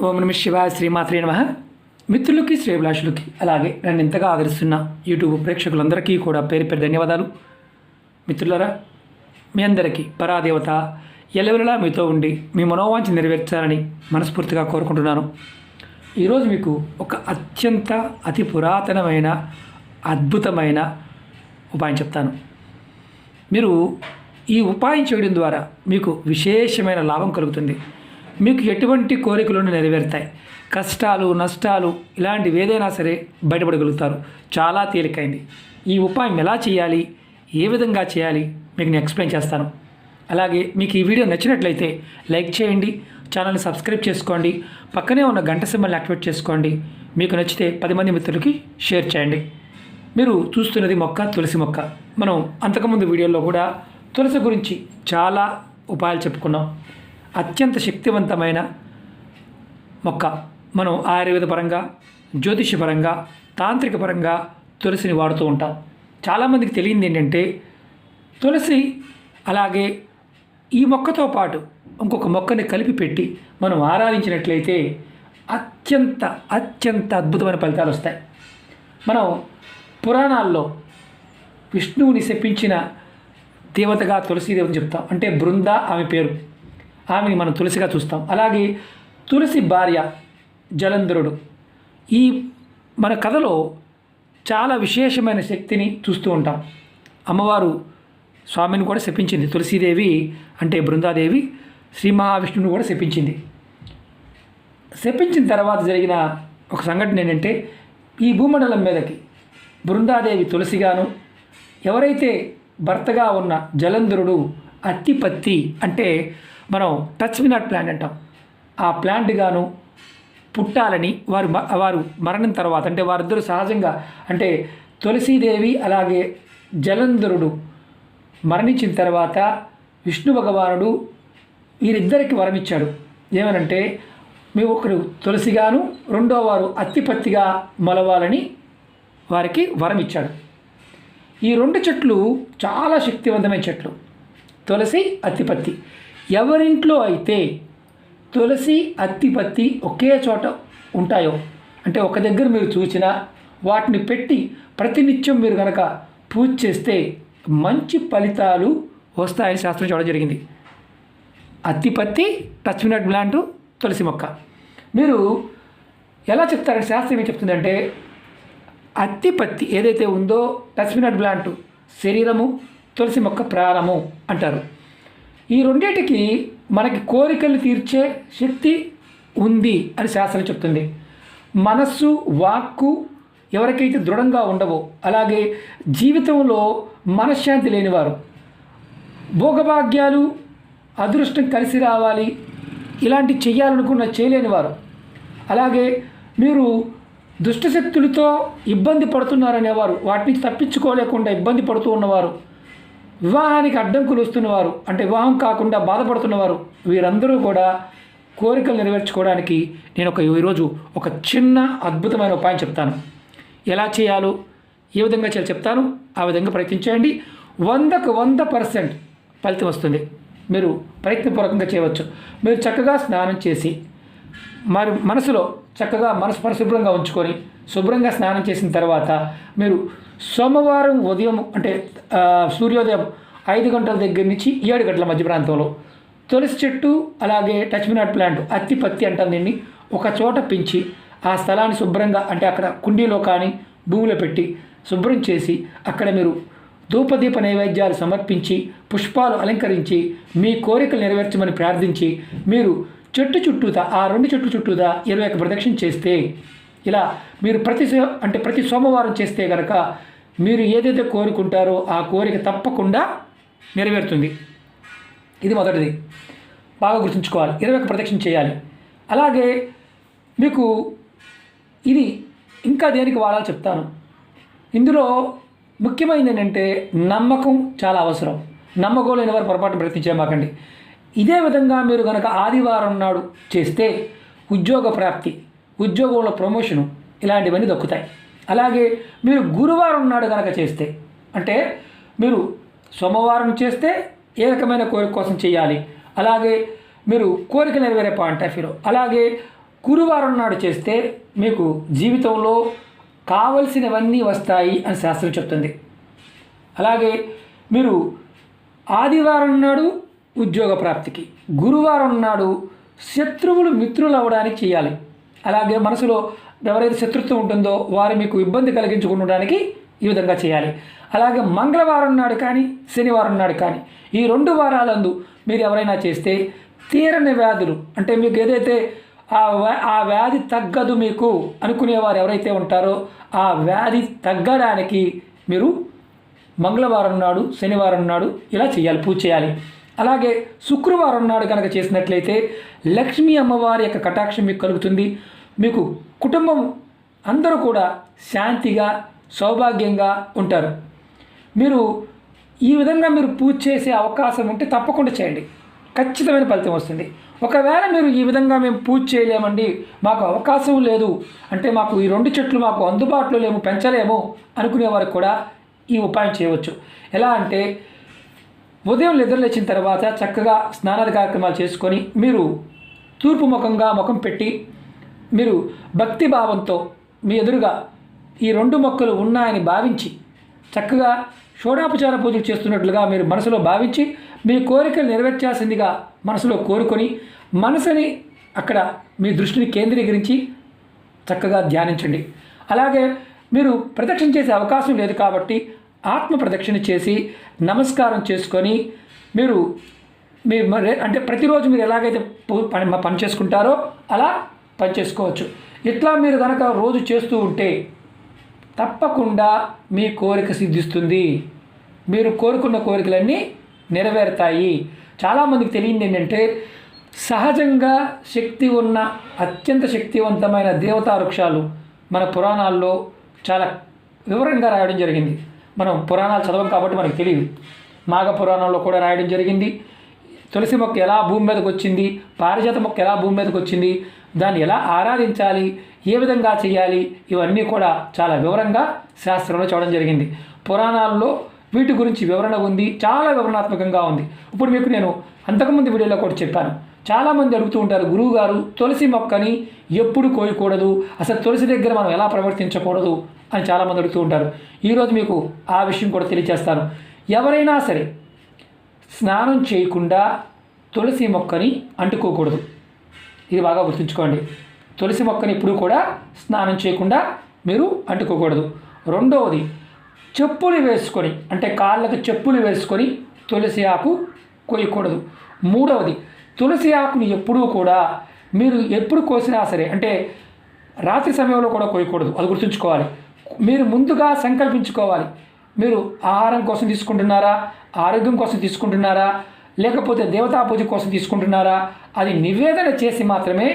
ఓం నమ శివాయ శ్రీమాత్రే నమః. మిత్రులకి శ్రేభిలాషులకి అలాగే నన్ను ఇంతగా ఆదరిస్తున్న యూట్యూబ్ ప్రేక్షకులందరికీ కూడా పేరు పేరు ధన్యవాదాలు. మిత్రులరా, మీ అందరికీ పరాదేవత ఎల్లవెల్లలా మీతో ఉండి మీ మనోవాంఛ నెరవేర్చాలని మనస్ఫూర్తిగా కోరుకుంటున్నాను. ఈరోజు మీకు ఒక అతి పురాతనమైన అద్భుతమైన ఉపాయం చెప్తాను. మీరు ఈ ఉపాయం చేయడం ద్వారా మీకు విశేషమైన లాభం కలుగుతుంది. మీకు ఎటువంటి కోరికలను నెరవేరుతాయి. కష్టాలు నష్టాలు ఇలాంటివి ఏదైనా సరే బయటపడగలుగుతారు. చాలా తేలికైంది. ఈ ఉపాయం ఎలా చేయాలి, ఏ విధంగా చేయాలి మీకు నేను ఎక్స్ప్లెయిన్ చేస్తాను. అలాగే మీకు ఈ వీడియో నచ్చినట్లయితే లైక్ చేయండి, ఛానల్ని సబ్స్క్రైబ్ చేసుకోండి, పక్కనే ఉన్న గంట సింబల్ని యాక్టివేట్ చేసుకోండి. మీకు నచ్చితే 10 మంది మిత్రులకి షేర్ చేయండి. మీరు చూస్తున్నది మొక్క, తులసి మొక్క. మనం అంతకుముందు వీడియోలో కూడా తులసి గురించి చాలా ఉపాయాలు చెప్పుకున్నాం. అత్యంత శక్తివంతమైన మొక్క. మనం ఆయుర్వేద పరంగా, జ్యోతిషపరంగా, తాంత్రిక పరంగా తులసిని వాడుతూ ఉంటాం. చాలామందికి తెలియంది ఏంటంటే తులసి అలాగే ఈ మొక్కతో పాటు ఇంకొక మొక్కని కలిపి పెట్టి మనం ఆరాధించినట్లయితే అత్యంత అద్భుతమైన ఫలితాలు వస్తాయి. మనం పురాణాల్లో విష్ణువుని శపించిన దేవతగా తులసీదేవిని చెప్తాం. అంటే బృంద ఆమె పేరు. ఆమెని మనం తులసిగా చూస్తాం. అలాగే తులసి భార్య జలంధరుడు. ఈ మన కథలో చాలా విశేషమైన శక్తిని చూస్తూ ఉంటాం. అమ్మవారు స్వామిని కూడా శపించింది. తులసీదేవి అంటే బృందాదేవి శ్రీ మహావిష్ణువుని కూడా శపించింది. శపించిన తర్వాత జరిగిన ఒక సంఘటన ఏంటంటే ఈ భూమండలం మీదకి బృందాదేవి తులసిగాను, ఎవరైతే భర్తగా ఉన్న జలంధరుడు అత్తిపత్తి అంటే మనం టచ్ మీ నాట్ ప్లాంట్ అంటాం, ఆ ప్లాంట్ గాను పుట్టాలని వారు మరణం తర్వాత అంటే వారిద్దరూ సహజంగా అంటే తులసీదేవి అలాగే జలంధరుడు మరణించిన తర్వాత విష్ణు భగవానుడు వీరిద్దరికి వరం ఇచ్చాడు. ఏమనంటే మేము ఒకరు తులసిగాను, రెండో వారు అత్తిపత్తిగా మొలవాలని వారికి వరం ఇచ్చాడు. ఈ 2 చెట్లు చాలా శక్తివంతమైన చెట్లు, తులసి అత్తిపత్తి. ఎవరింట్లో అయితే తులసి అత్తిపత్తి ఒకే చోట ఉంటాయో అంటే ఒక దగ్గర మీరు చూసినా వాటిని పెట్టి ప్రతినిత్యం మీరు కనుక పూజ చేస్తే మంచి ఫలితాలు వస్తాయని శాస్త్రం చూడడం జరిగింది. అత్తిపత్తి, టచ్ మీ నాట్ ప్లాంట్, తులసి మొక్క. మీరు ఎలా చెప్తారంటే శాస్త్రం ఏం చెప్తుందంటే అత్తిపత్తి ఏదైతే ఉందో టచ్ మీ నాట్ ప్లాంట్ శరీరము, తులసి మొక్క ప్రాణము అంటారు. ఈ రెండింటికి మనకి కోరికలు తీర్చే శక్తి ఉంది అని శాస్త్రం చెప్తుంది. మనస్సు, వాక్కు ఎవరికైతే దృఢంగా ఉండవో, అలాగే జీవితంలో మనశ్శాంతి లేనివారు, భోగభాగ్యాలు అదృష్టం కలిసి రావాలి ఇలాంటి చెయ్యాలనుకున్న చేయలేనివారు, అలాగే మీరు దుష్టశక్తులతో ఇబ్బంది పడుతున్నారనేవారు, వాటిని తప్పించుకోలేకుండా ఇబ్బంది పడుతూ ఉన్నవారు, వివాహానికి అడ్డంకులు వస్తున్నవారు అంటే వివాహం కాకుండా బాధపడుతున్నవారు, వీరందరూ కూడా కోరికలు నెరవేర్చుకోవడానికి నేను ఈరోజు ఒక చిన్న అద్భుతమైన ఉపాయం చెప్తాను. ఎలా చేయాలో, ఏ విధంగా చేయాలో చెప్తాను. ఆ విధంగా ప్రయత్నించండి. 100కు 100% ఫలితం వస్తుంది. మీరు ప్రయత్నపూర్వకంగా చేయవచ్చు. మీరు చక్కగా స్నానం చేసి మరి మనసులో చక్కగా మనసు పరిశుభ్రంగా ఉంచుకొని శుభ్రంగా స్నానం చేసిన తర్వాత మీరు సోమవారం ఉదయం అంటే సూర్యోదయం 5 గంటల దగ్గర నుంచి 7 గంటల మధ్య ప్రాంతంలో తులసి చెట్టు అలాగే టచ్ మీ నాట్ ప్లాంట్ అత్తిపత్తి అంటాం దీన్ని ఒక చోట పెంచి ఆ స్థలాన్ని శుభ్రంగా అంటే అక్కడ కుండీలో కానీ భూమిలో పెట్టి శుభ్రం చేసి అక్కడ మీరు ధూపదీప నైవేద్యాలు సమర్పించి పుష్పాలు అలంకరించి మీ కోరికలు నెరవేర్చమని ప్రార్థించి మీరు చెట్టు చుట్టూతా ఆ 2 చెట్ల చుట్టూతా 21 ప్రదక్షిణ చేస్తే ఇలా మీరు ప్రతి సోమవారం చేస్తే కనుక మీరు ఏదైతే కోరుకుంటారో ఆ కోరిక తప్పకుండా నెరవేరుతుంది. ఇది మొదటిది, బాగా గుర్తుంచుకోవాలి. 21 ప్రదక్షిణ చేయాలి. అలాగే మీకు ఇది ఇంకా దేనికి వాడాలో చెప్తాను. ఇందులో ముఖ్యమైనది ఏంటంటే నమ్మకం చాలా అవసరం. నమ్మకం లేని వారు పొరపాటు ప్రయత్నించమాకండి. ఇదే విధంగా మీరు కనుక ఆదివారం నాడు చేస్తే ఉద్యోగ ప్రాప్తి, ఉద్యోగంలో ప్రమోషను ఇలాంటివన్నీ దక్కుతాయి. అలాగే మీరు గురువారం నాడు కనుక చేస్తే అంటే మీరు సోమవారం చేస్తే ఏ రకమైన కోరిక కోసం చేయాలి, అలాగే మీరు కోరిక నెరవేరే పాయింట్ ఆఫ్ వ్యూలో, అలాగే గురువారం నాడు చేస్తే మీకు జీవితంలో కావలసినవన్నీ వస్తాయి అని శాస్త్రం చెప్తుంది. అలాగే మీరు ఆదివారం నాడు ఉద్యోగ ప్రాప్తికి, గురువారం నాడు శత్రువులు మిత్రులు అవ్వడానికి చేయాలి. అలాగే మనసులో ఎవరైతే శత్రుత్వం ఉంటుందో వారు మీకు ఇబ్బంది కలిగించుకుండడానికి ఈ విధంగా చేయాలి. అలాగే మంగళవారం నాడు కానీ శనివారం నాడు కానీ ఈ 2 వారాలందు మీరు ఎవరైనా చేస్తే తీరని వ్యాధులు, అంటే మీకు ఏదైతే ఆ వ్యాధి తగ్గదు మీకు అనుకునేవారు ఎవరైతే ఉంటారో ఆ వ్యాధి తగ్గడానికి మీరు మంగళవారం నాడు శనివారం నాడు ఇలా చేయాలి, పూజ చేయాలి. అలాగే శుక్రవారం నాడు కనుక చేసినట్లయితే లక్ష్మీ అమ్మవారి యొక్క కటాక్షం మీకు కలుగుతుంది. మీకు కుటుంబం అందరూ కూడా శాంతిగా సౌభాగ్యంగా ఉంటారు. మీరు ఈ విధంగా మీరు పూజ చేసే అవకాశం ఉంటే తప్పకుండా చేయండి, ఖచ్చితమైన ఫలితం వస్తుంది. ఒకవేళ మీరు ఈ విధంగా మేము పూజ చేయలేమండి, మాకు అవకాశం లేదు అంటే మాకు ఈ 2 చెట్లు మాకు అందుబాటులో లేము, పెంచలేము అనుకునే వారికి కూడా ఈ ఉపాయం చేయవచ్చు. ఎలా అంటే ఉదయం నిద్రలేచిన తర్వాత చక్కగా స్నానాది కార్యక్రమాలు చేసుకొని మీరు తూర్పు ముఖం పెట్టి మీరు భక్తి భావంతో మీ ఎదురుగా ఈ 2 మొక్కలు ఉన్నాయని భావించి చక్కగా షోడాపచార పూజలు చేస్తున్నట్లుగా మీరు మనసులో భావించి మీ కోరికలు నెరవేర్చాల్సిందిగా మనసులో కోరుకొని మనసుని అక్కడ మీ దృష్టిని కేంద్రీకరించి చక్కగా ధ్యానించండి. అలాగే మీరు ప్రదక్షిణ చేసే అవకాశం లేదు కాబట్టి ఆత్మ ప్రదక్షిణ చేసి నమస్కారం చేసుకొని మీరు అంటే ప్రతిరోజు మీరు ఎలాగైతే పని చేసుకుంటారో అలా పని చేసుకోవచ్చు. ఇట్లా మీరు కనుక రోజు చేస్తూ ఉంటే తప్పకుండా మీ కోరిక సిద్ధిస్తుంది, మీరు కోరుకున్న కోరికలన్నీ నెరవేరుతాయి. చాలామందికి తెలియంది ఏంటంటే సహజంగా శక్తి ఉన్న అత్యంత శక్తివంతమైన దేవతా వృక్షాలు మన పురాణాల్లో చాలా వివరంగా రాయడం జరిగింది. మనం పురాణాలు చదవం కాబట్టి మనకు తెలియదు. మాఘ పురాణంలో కూడా రాయడం జరిగింది. తులసి మొక్క ఎలా భూమి మీదకి వచ్చింది, పారిజాత మొక్క ఎలా భూమి మీదకి వచ్చింది, దాన్ని ఎలా ఆరాధించాలి, ఏ విధంగా చేయాలి, ఇవన్నీ కూడా చాలా వివరంగా శాస్త్రంలో చూడడం జరిగింది. పురాణాల్లో వీటి గురించి వివరణ ఉంది, చాలా వివరణాత్మకంగా ఉంది. ఇప్పుడు మీకు నేను అంతకుముందు వీడియోలో కూడా చెప్పాను. చాలామంది అడుగుతూ ఉంటారు, గురువుగారు తులసి మొక్కని ఎప్పుడు కోయకూడదు, అసలు తులసి దగ్గర మనం ఎలా ప్రవర్తించకూడదు అని చాలామంది అడుగుతూ ఉంటారు. ఈరోజు మీకు ఆ విషయం కూడా తెలియజేస్తాను. ఎవరైనా సరే స్నానం చేయకుండా తులసి మొక్కని అంటుకోకూడదు, ఇది బాగా గుర్తుంచుకోండి. తులసి మొక్కని ఎప్పుడు కూడా స్నానం చేయకుండా మీరు అంటుకోకూడదు. రెండవది, చెప్పులు వేసుకొని అంటే కాళ్ళకు చెప్పులు వేసుకొని తులసి ఆకు కోయకూడదు. మూడవది, తులసి ఆకుని ఎప్పుడూ కూడా మీరు ఎప్పుడు కోసినా సరే అంటే రాత్రి సమయంలో కూడా కోయకూడదు, అది గుర్తుంచుకోవాలి. మీరు ముందుగా సంకల్పించుకోవాలి, మీరు ఆహారం కోసం తీసుకుంటున్నారా, ఆరోగ్యం కోసం తీసుకుంటున్నారా, లేకపోతే దేవతా పూజ కోసం తీసుకుంటున్నారా, అది నివేదన చేసి మాత్రమే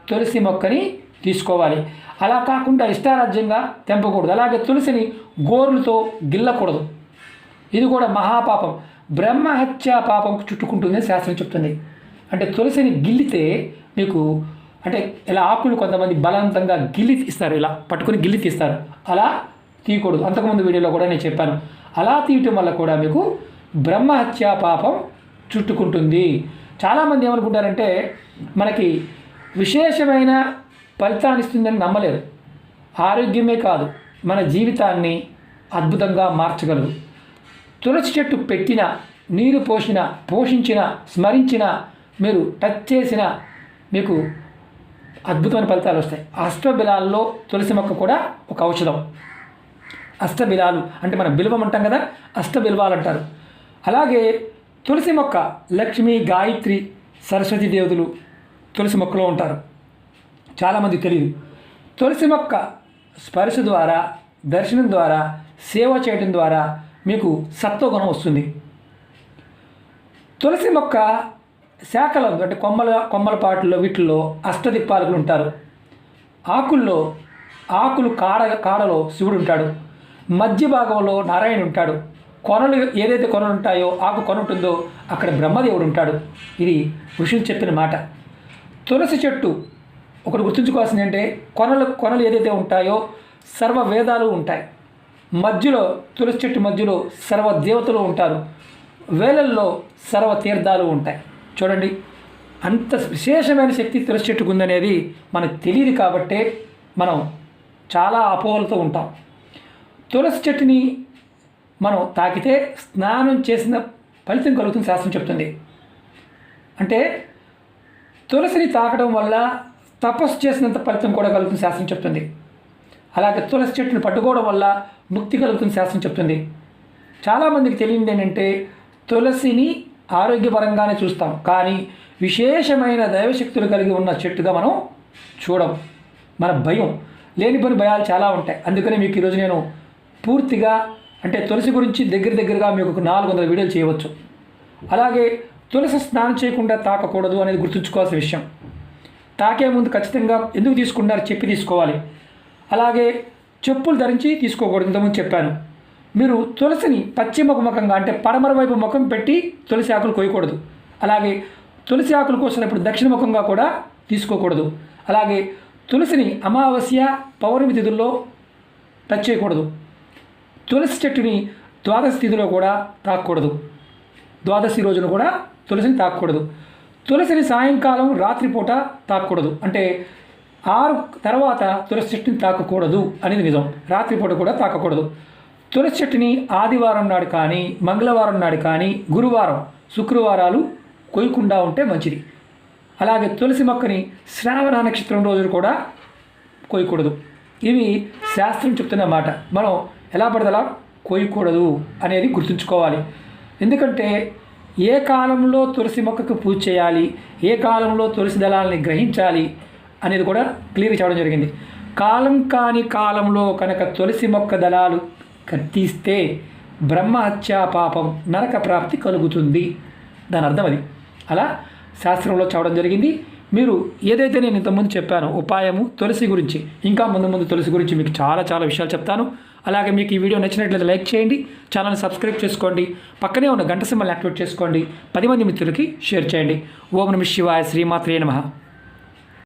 తులసి మొక్కని తీసుకోవాలి. అలా కాకుండా ఇష్టారాజ్యంగా తెంపకూడదు. అలాగే తులసిని గోర్లతో గిల్లకూడదు, ఇది కూడా మహాపాపం, బ్రహ్మహత్యా పాపం చుట్టుకుంటుందని శాస్త్రం చెప్తుంది. అంటే తులసిని గిల్లితే మీకు అంటే ఇలా ఆకులు కొంతమంది బలవంతంగా గిల్లి తీస్తారు, ఇలా పట్టుకొని గిల్లి తీస్తారు, అలా తీయకూడదు. అంతకుముందు వీడియోలో కూడా నేను చెప్పాను. అలా తీయటం వల్ల కూడా మీకు బ్రహ్మహత్యా పాపం చుట్టుకుంటుంది. చాలామంది ఏమనుకుంటారంటే మనకి విశేషమైన ఫలితాన్ని ఇస్తుందని నమ్మలేరు. ఆరోగ్యమే కాదు, మన జీవితాన్ని అద్భుతంగా మార్చగలదు. తులసి చెట్టు పెట్టిన, నీరు పోసిన, పోషించిన, స్మరించిన, మీరు టచ్ చేసిన మీకు అద్భుతమైన ఫలితాలు వస్తాయి. అష్టబిలాల్లో తులసి మొక్క కూడా ఒక ఔషధం. అష్టబిలాలు అంటే మనం బిల్వం అంటాం కదా, అష్టబిల్వాలు అంటారు. అలాగే తులసి మొక్క లక్ష్మి, గాయత్రి, సరస్వతి దేవతలు తులసి మొక్కలో ఉంటారు. చాలామంది తెలియదు. తులసి మొక్క స్పర్శ ద్వారా, దర్శనం ద్వారా, సేవ చేయడం ద్వారా మీకు సత్వగుణం వస్తుంది. తులసి మొక్క శాఖలు అంటే కొమ్మల పాటల్లో వీటిల్లో అష్టదిక్పాలకులు ఉంటారు. ఆకులు కాడలో శివుడు ఉంటాడు, మధ్య భాగంలో నారాయణ ఉంటాడు, కొనలు ఏదైతే కొనలు ఉంటాయో ఆకు కొన ఉంటుందో అక్కడ బ్రహ్మదేవుడు ఉంటాడు. ఇది ఋషులు చెప్పిన మాట. తులసి చెట్టు ఒకటి గుర్తుంచుకోవాల్సింది అంటే కొనలు ఏదైతే ఉంటాయో సర్వ వేదాలు ఉంటాయి. మధ్యలో తులసి చెట్టు మధ్యలో సర్వ దేవతలు ఉంటారు. వేలల్లో సర్వ తీర్థాలు ఉంటాయి. చూడండి, అంత విశేషమైన శక్తి తులసి చెట్టుకు ఉందనేది మనకు తెలియదు కాబట్టే మనం చాలా అపోహలతో ఉంటాం. తులసి చెట్టుని మనం తాకితే స్నానం చేసిన ఫలితం కలుగుతుంది శాస్త్రం చెప్తుంది. అంటే తులసిని తాకడం వల్ల తపస్సు చేసినంత ఫలితం కూడా కలుగుతుంది శాస్త్రం చెప్తుంది. అలాగే తులసి చెట్టుని పట్టుకోవడం వల్ల ముక్తి కలుగుతుంది శాస్త్రం చెప్తుంది. చాలామందికి తెలియదు ఏంటంటే తులసిని ఆరోగ్యపరంగానే చూస్తాం, కానీ విశేషమైన దైవశక్తులు కలిగి ఉన్న చెట్టుగా మనం చూడం. మన భయం లేనిపోని భయాలు చాలా ఉంటాయి. అందుకని మీకు ఈరోజు నేను పూర్తిగా అంటే తులసి గురించి దగ్గరగా మీకు ఒక 400 వీడియోలు చేయవచ్చు. అలాగే తులసి స్నానం చేయకుండా తాకకూడదు అనేది గుర్తుంచుకోవాల్సిన విషయం. తాకే ముందు ఖచ్చితంగా ఎందుకు తీసుకున్నారు చెప్పి తీసుకోవాలి. అలాగే చెప్పులు ధరించి తీసుకోకూడదు, ఇంతకుముందు చెప్పాను. మీరు తులసిని పశ్చిమ ముఖంగా అంటే పడమర వైపు ముఖం పెట్టి తులసి ఆకులు కోయకూడదు. అలాగే తులసి ఆకులు కోసినప్పుడు దక్షిణ ముఖంగా కూడా తీసుకోకూడదు. అలాగే తులసిని అమావాస్య పౌర్ణమి తిథుల్లో టచ్ చేయకూడదు. తులసి చెట్టుని ద్వాదశి తిథిలో కూడా తాకూడదు. ద్వాదశి రోజున కూడా తులసిని తాకూడదు. తులసిని సాయంకాలం రాత్రిపూట తాకూడదు. అంటే 6 తర్వాత తులసి చెట్టుని తాకకూడదు అనేది నిజం. రాత్రిపూట కూడా తాకకూడదు. తులసి చెట్టుని ఆదివారం నాడు కానీ, మంగళవారం నాడు కానీ, గురువారం, శుక్రవారాలు కొయ్యకుండా ఉంటే మంచిది. అలాగే తులసి మొక్కని శ్రావణ నక్షత్రం రోజులు కూడా కొయ్యకూడదు. ఇవి శాస్త్రం చెప్తున్న మాట. మనం ఎలా పడితే అలా కొయ్యకూడదు అనేది గుర్తుంచుకోవాలి. ఎందుకంటే ఏ కాలంలో తులసి మొక్కకు పూజ చేయాలి, ఏ కాలంలో తులసి దళాలని గ్రహించాలి అనేది కూడా క్లియర్ చేయడం జరిగింది. కాలం కాని కాలంలో కనుక తులసి మొక్క దళాలు కత్తిస్తే బ్రహ్మహత్యా పాపం నరక ప్రాప్తి కలుగుతుంది. దాని అర్థం అది. అలా శాస్త్రంలో చెప్పడం జరిగింది. మీరు ఏదైతే నేను ఇంతకుముందు చెప్పానో ఉపాయము తులసి గురించి, ఇంకా ముందు తులసి గురించి మీకు చాలా విషయాలు చెప్తాను. అలాగే మీకు ఈ వీడియో నచ్చినట్లయితే లైక్ చేయండి, ఛానల్ని సబ్స్క్రైబ్ చేసుకోండి, పక్కనే ఉన్న గంట సింబల్ని యాక్టివేట్ చేసుకోండి, 10 మంది మిత్రులకి షేర్ చేయండి. ఓం నమః శివాయ, శ్రీమాత్రే నమః.